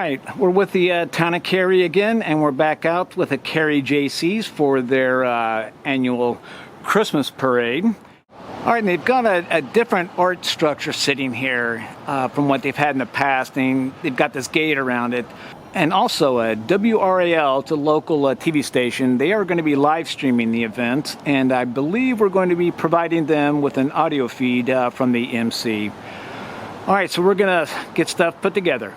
right, we're with the Town of Cary again, and we're back out with the Cary Jaycees for their annual Christmas parade. All right, and they've got a different art structure sitting here from what they've had in the past, and they've got this gate around it. And also, WRAL, it's a local TV station, they are going to be live streaming the event, and I believe we're going to be providing them with an audio feed from the MC. All right, so we're going to get stuff put together.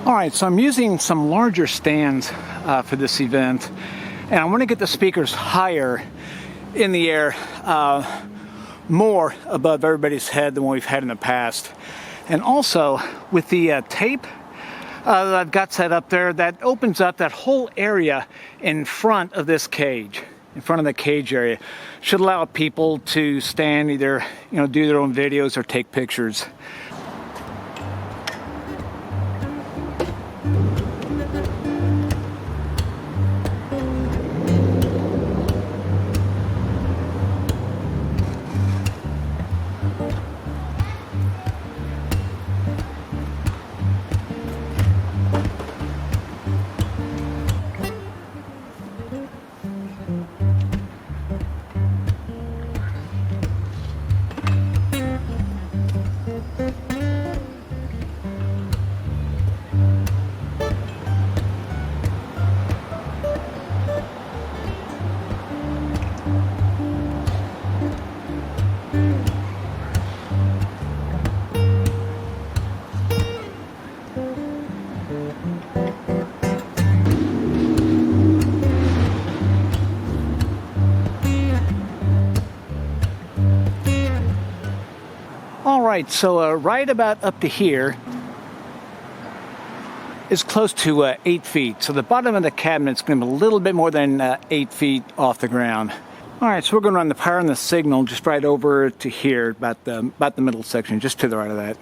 All right, so I'm using some larger stands for this event, and I want to get the speakers higher in the air, more above everybody's head than what we've had in the past. And also, with the tape that I've got set up there, that opens up that whole area in front of this cage, in front of the cage area. Should allow people to stand, either, do their own videos or take pictures. All right, so right about up to here is close to 8 feet. So the bottom of the cabinet's going to be a little bit more than 8 feet off the ground. All right, so we're going to run the power and the signal just right over to here, about the middle section, just to the right of that.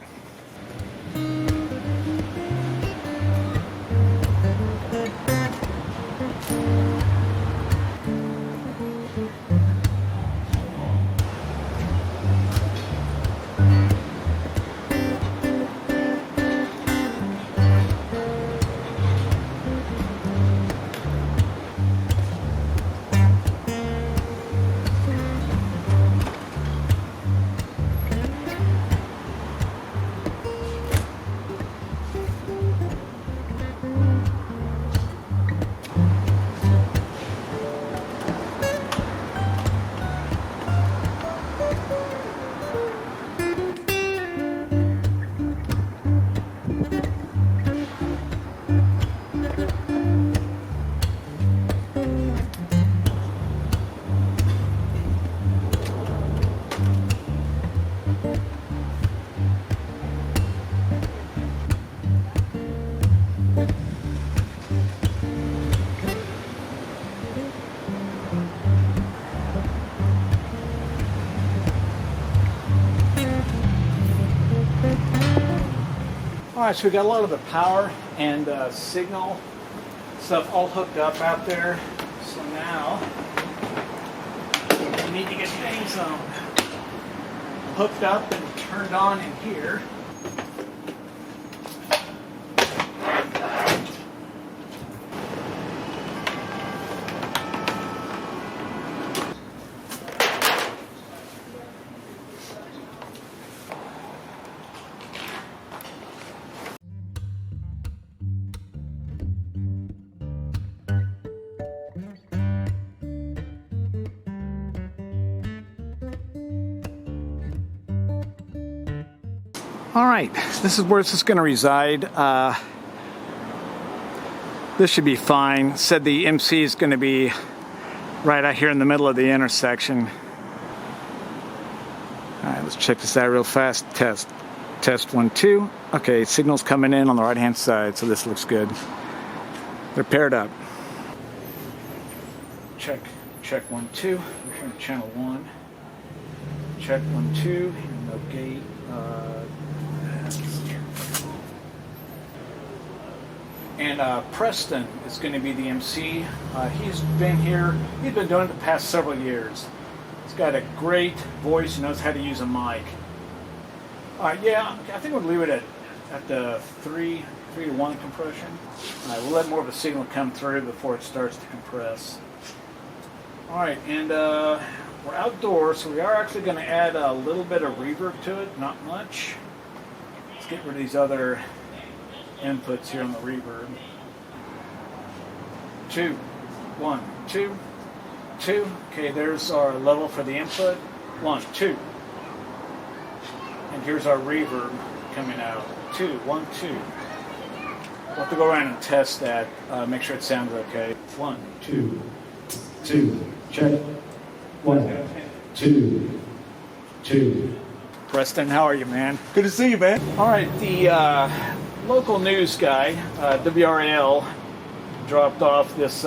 Alright, so we got a lot of the power and signal stuff all hooked up out there. So now we need to get things hooked up and turned on in here. All right, this is where this is going to reside. This should be fine. Said the MC is going to be right out here in the middle of the intersection. All right, let's check this out real fast. Test 1, 2. Okay, signal's coming in on the right hand side, so this looks good. They're paired up. Check 1, 2. We're here on channel 1. Check 1, 2. No gate. And Preston is going to be the MC. He's been here. He's been doing it the past several years. He's got a great voice. He knows how to use a mic. Yeah, I think we'll leave it at the 3 to 1 compression. We'll let more of a signal come through before it starts to compress. All right, and we're outdoors, so we are actually going to add a little bit of reverb to it, not much. Let's get rid of these other inputs here on the reverb. 2, 1, 2, 2. Okay, there's our level for the input. 1, 2. And here's our reverb coming out. 2, 1, 2. We'll have to go around and test that, make sure it sounds okay. 1, 2, 2. Check. 1, 2, 2. Preston, how are you, man? Good to see you, man. All right, the local news guy, WRAL, dropped off this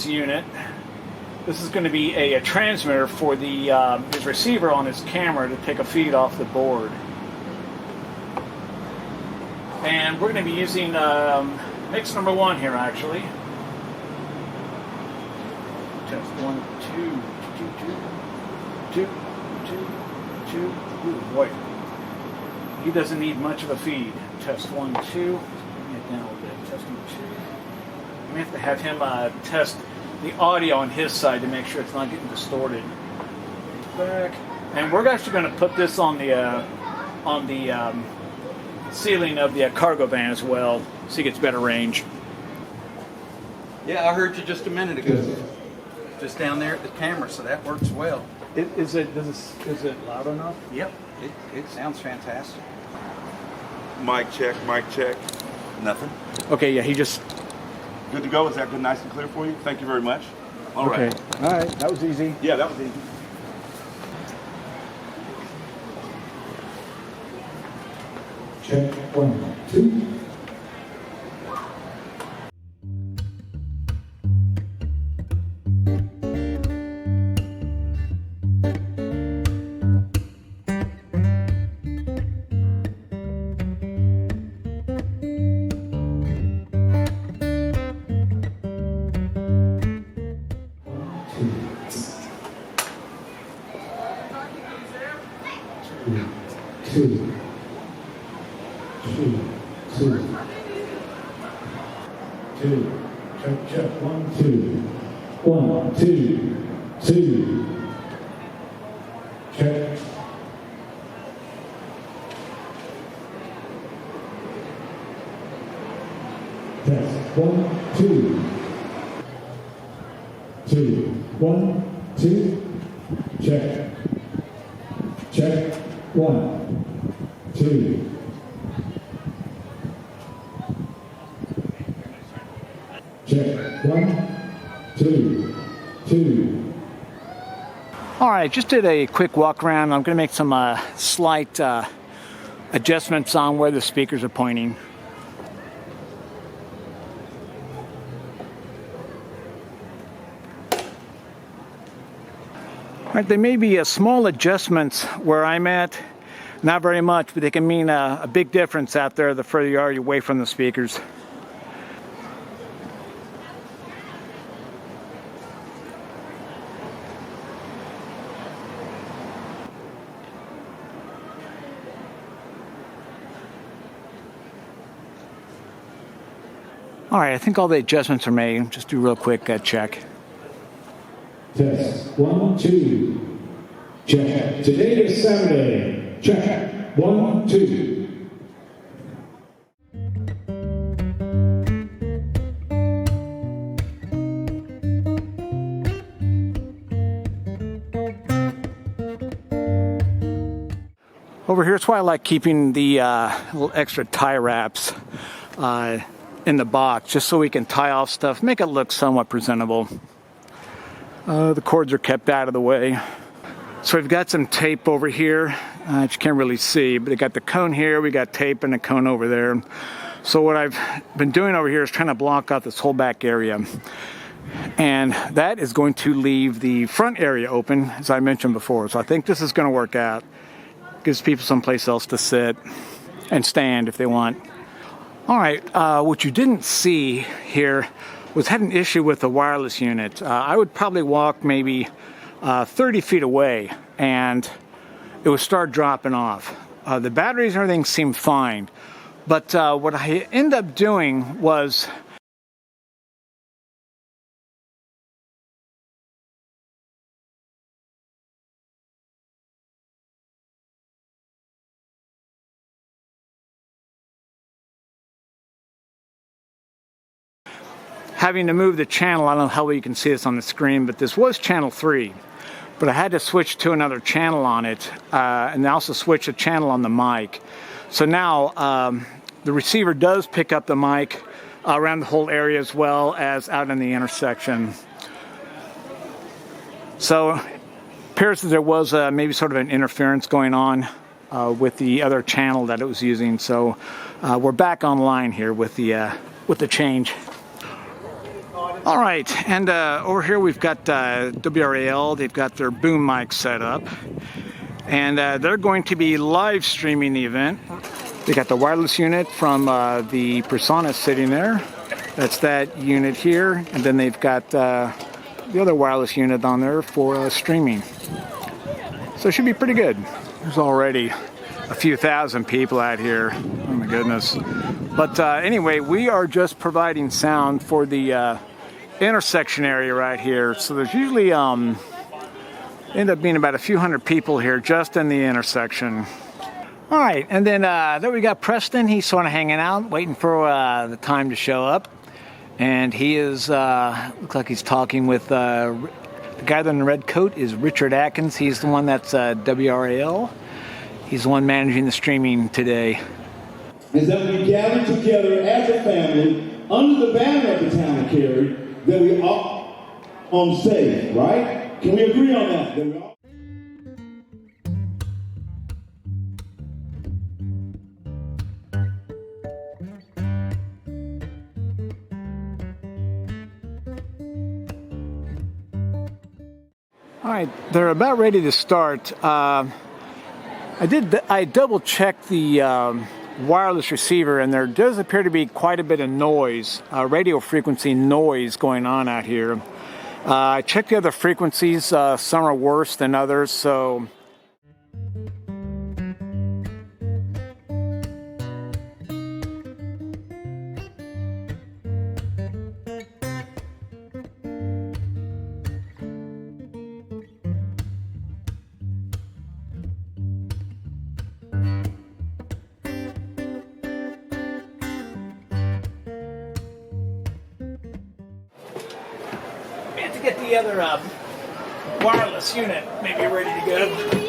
unit. This is going to be a transmitter for the his receiver on his camera to take a feed off the board. And we're going to be using mix number 1 here, actually. Test 1, 2, 2, 2, 2, 2. Ooh, boy. He doesn't need much of a feed. Test 1, 2. Bring it down a little bit. Test 1, 2. We have to have him test the audio on his side to make sure it's not getting distorted. Back. And we're actually going to put this on the ceiling of the cargo van as well, so he gets better range. Yeah, I heard you just a minute ago. Just down there at the camera, so that works well. Is it loud enough? Yep, it sounds fantastic. Mic check, mic check. Nothing. Okay, yeah, he just... Good to go. Is that good, nice and clear for you? Thank you very much. All right. All right, that was easy. Yeah, that was easy. Check 1, 2. Two. Check. 1, 2. 1, 2, 2. Check. Test 1, 2. 2, 1, 2. Check. Check. 1, 2. Check. 1, 2, 2. All right, just did a quick walk around. I'm going to make some slight adjustments on where the speakers are pointing. All right, there may be small adjustments where I'm at. Not very much, but they can mean a big difference out there the further you are away from the speakers. All right, I think all the adjustments are made. Just do a real quick check. Test 1, 2. Check. Today is Saturday. Check. 1, 2. Over here, it's why I like keeping the little extra tie wraps in the box, just so we can tie off stuff, make it look somewhat presentable. The cords are kept out of the way. So we've got some tape over here that you can't really see, but they got the cone here, we got tape and a cone over there. So what I've been doing over here is trying to block out this whole back area. And that is going to leave the front area open, as I mentioned before. So I think this is going to work out. Gives people someplace else to sit and stand if they want. All right, what you didn't see here was had an issue with the wireless unit. I would probably walk maybe 30 feet away and it would start dropping off. The batteries and everything seemed fine, but what I ended up doing was having to move the channel. I don't know how well you can see this on the screen, but this was channel 3. But I had to switch to another channel on it, and also switch a channel on the mic. So now the receiver does pick up the mic around the whole area as well as out in the intersection. So it appears that there was maybe sort of an interference going on with the other channel that it was using. So we're back online here with the change. All right, and over here we've got WRAL. They've got their boom mic set up, and they're going to be live streaming the event. They got the wireless unit from the Presonus sitting there. That's that unit here, and then they've got the other wireless unit on there for streaming. So it should be pretty good. There's already a few thousand people out here. Oh my goodness. But anyway, we are just providing sound for the intersection area right here. So there's usually end up being about a few hundred people here just in the intersection. All right, and then there we got Preston. He's sort of hanging out, waiting for the time to show up. And he is, looks like he's talking with, the guy in the red coat is Richard Atkins. He's the one that's WRAL. He's the one managing the streaming today. Is that we gather together as a family under the banner of the Town of Cary, that we all on stage, right? Can we agree on that? That we all... All right, they're about ready to start. I double checked the wireless receiver, and there does appear to be quite a bit of noise, radio frequency noise going on out here. I checked the other frequencies. Some are worse than others, so get the other wireless unit maybe ready to go.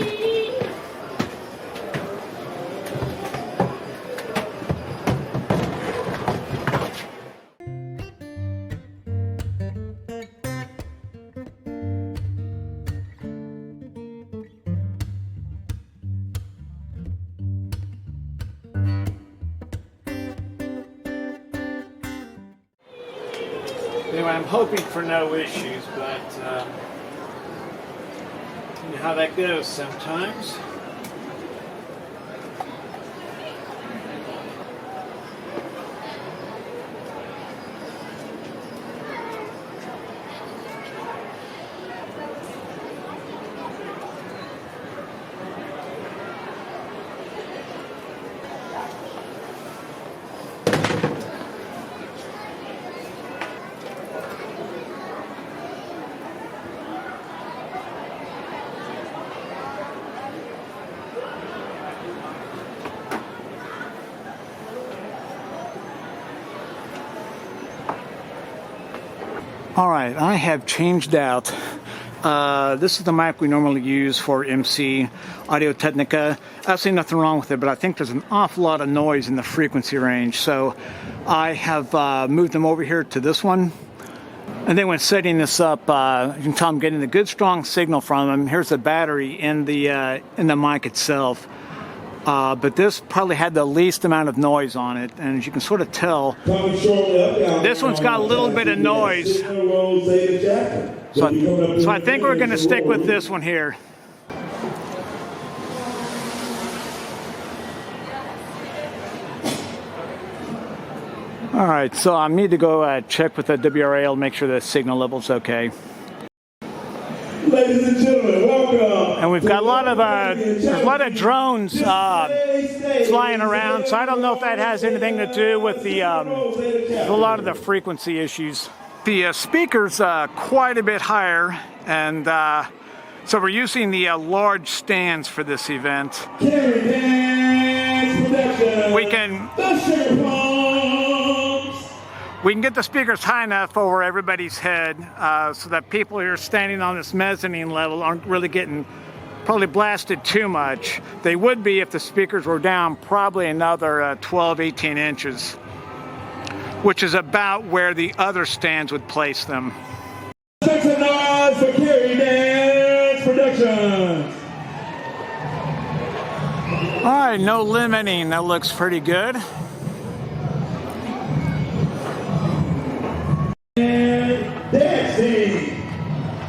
Anyway, I'm hoping for no issues, but you know how that goes sometimes. All right, I have changed out. This is the mic we normally use for MC, Audio Technica. I see nothing wrong with it, but I think there's an awful lot of noise in the frequency range. So I have moved them over here to this one. And then when setting this up, you can tell I'm getting a good strong signal from them. Here's the battery in the mic itself. But this probably had the least amount of noise on it, and as you can sort of tell, this one's got a little bit of noise. So I think we're going to stick with this one here. All right, so I need to go check with the WRAL, make sure the signal level's okay. Ladies and gentlemen, welcome. And we've got a lot of drones flying around, so I don't know if that has anything to do with a lot of the frequency issues. The speaker's quite a bit higher, and so we're using the large stands for this event. We can get the speakers high enough over everybody's head so that people who are standing on this mezzanine level aren't really getting probably blasted too much. They would be if the speakers were down probably another 12, 18 inches, which is about where the other stands would place them. Make some noise for Cary Dance Productions. All right, no limiting. That looks pretty good. Dancing.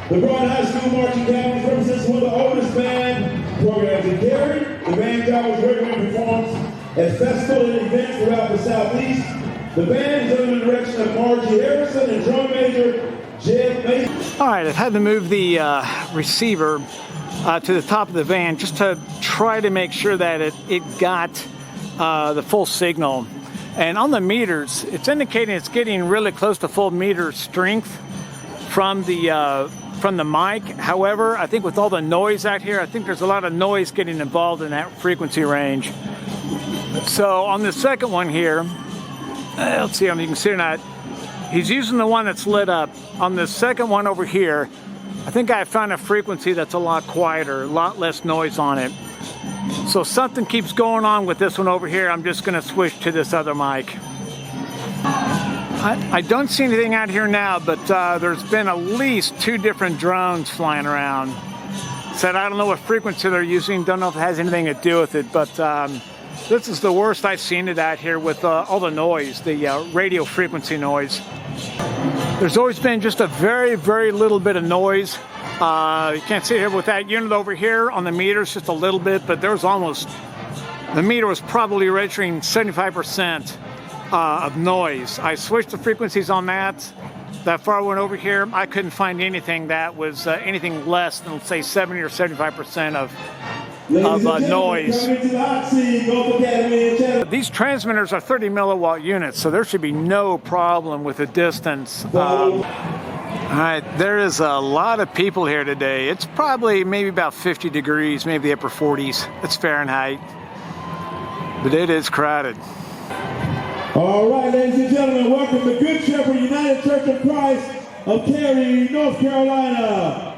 The Broad High School Marching Band represents one of the oldest band programs in Cary. The band travels regularly performs at festivals and events throughout the Southeast. The band is under the direction of Margie Harrison and drum major Jeff Mason. All right, I've had to move the receiver to the top of the van just to try to make sure that it got the full signal. And on the meters, it's indicating it's getting really close to full meter strength from the mic. However, I think with all the noise out here, I think there's a lot of noise getting involved in that frequency range. So on the second one here, let's see if you can see or not. He's using the one that's lit up. On the second one over here, I think I found a frequency that's a lot quieter, a lot less noise on it. So something keeps going on with this one over here. I'm just going to switch to this other mic. I don't see anything out here now, but there's been at least 2 different drones flying around. Said I don't know what frequency they're using, don't know if it has anything to do with it, but this is the worst I've seen it out here with all the noise, the radio frequency noise. There's always been just a very, very little bit of noise. You can't see it here with that unit over here on the meters, just a little bit, but there's almost, the meter was probably registering 75% of noise. I switched the frequencies on that far one over here. I couldn't find anything that was anything less than, say, 70 or 75% of noise. These transmitters are 30 milliwatt units, so there should be no problem with the distance. All right, there is a lot of people here today. It's probably maybe about 50 degrees, maybe the upper 40s. It's Fahrenheit, but it is crowded. All right, ladies and gentlemen, welcome to Good Shepherd United Church of Christ of Cary, North Carolina.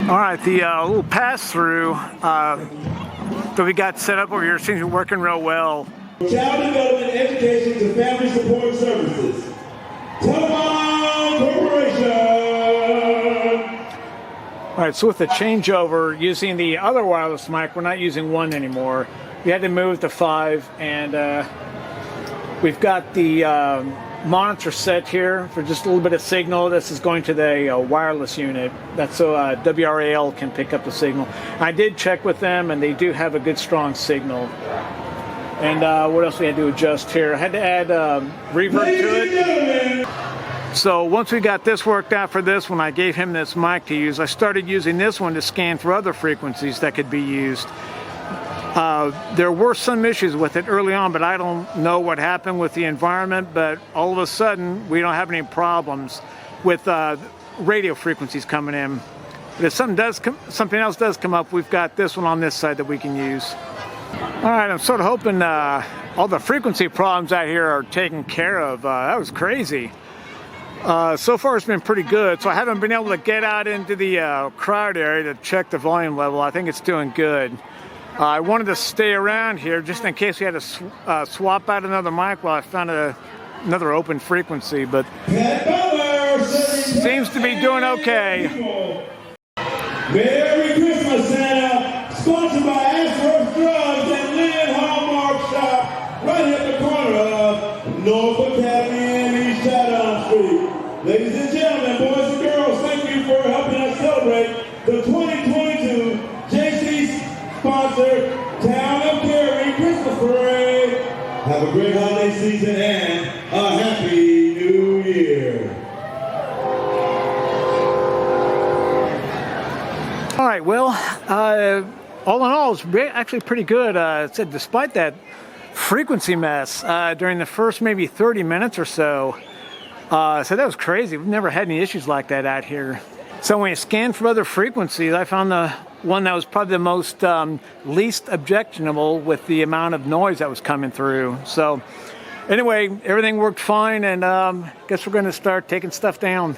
All right, the little pass-through that we got set up over here seems to be working real well. Child Development, Education, to Family Support Services. Telephone Corporation. All right, so with the changeover, using the other wireless mic, we're not using one anymore. We had to move to 5, and we've got the monitor set here for just a little bit of signal. This is going to the wireless unit. That's so WRAL can pick up the signal. I did check with them, and they do have a good strong signal. And what else we had to adjust here? I had to add reverb to it. So once we got this worked out for this one, I gave him this mic to use. I started using this one to scan for other frequencies that could be used. There were some issues with it early on, but I don't know what happened with the environment, but all of a sudden we don't have any problems with radio frequencies coming in. But if something else does come up, we've got this one on this side that we can use. All right, I'm sort of hoping all the frequency problems out here are taken care of. That was crazy. So far it's been pretty good. So I haven't been able to get out into the crowd area to check the volume level. I think it's doing good. I wanted to stay around here just in case we had to swap out another mic while I found another open frequency, but seems to be doing okay. Merry Christmas, Santa! Sponsored by Ashworth Drugs and Lynn Hallmark Shop, right here at the corner of Norfolk Avenue and East Chatham Street. Ladies and gentlemen, boys and girls, thank you for helping us celebrate the 2022 Jaycees sponsored Town of Cary Christmas Parade. Have a great holiday season and a happy new year. All right, well, all in all, it's actually pretty good. Said despite that frequency mess during the first maybe 30 minutes or so. So that was crazy. We've never had any issues like that out here. So when you scan for other frequencies, I found the one that was probably the most least objectionable with the amount of noise that was coming through. So anyway, everything worked fine, and guess we're going to start taking stuff down.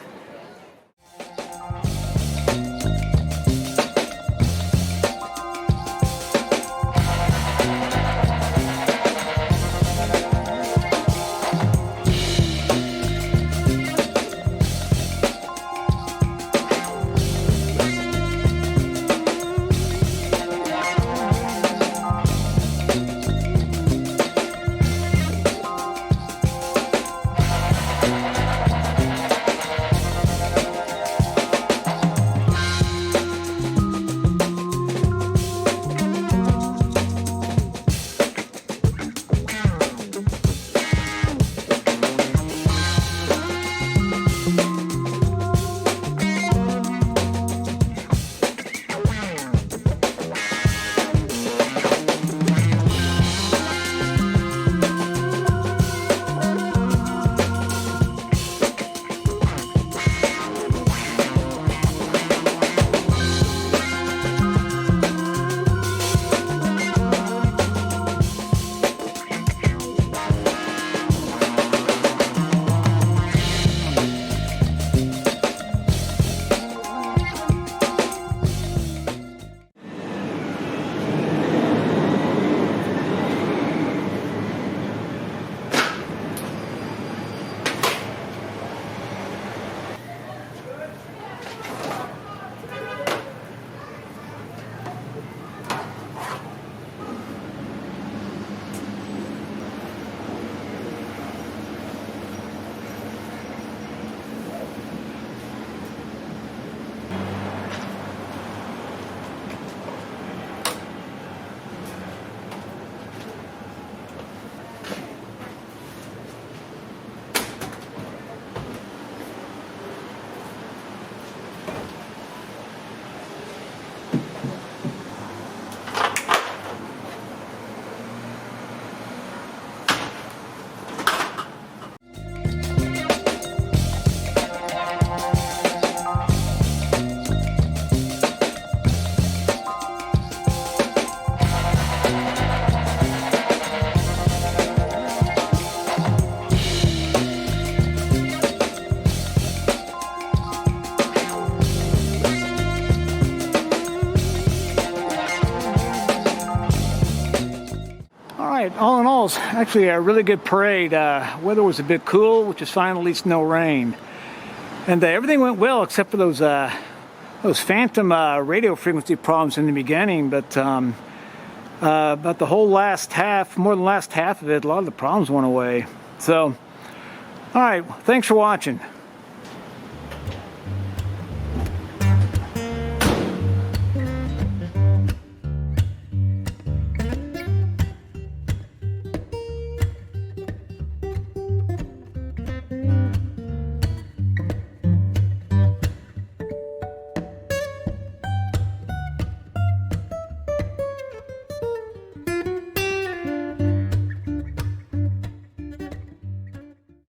All in all, it's actually a really good parade. Weather was a bit cool, which is fine, at least no rain. And everything went well except for those phantom radio frequency problems in the beginning. But about the whole last half, more than the last half of it, a lot of the problems went away. So, all right, thanks for watching.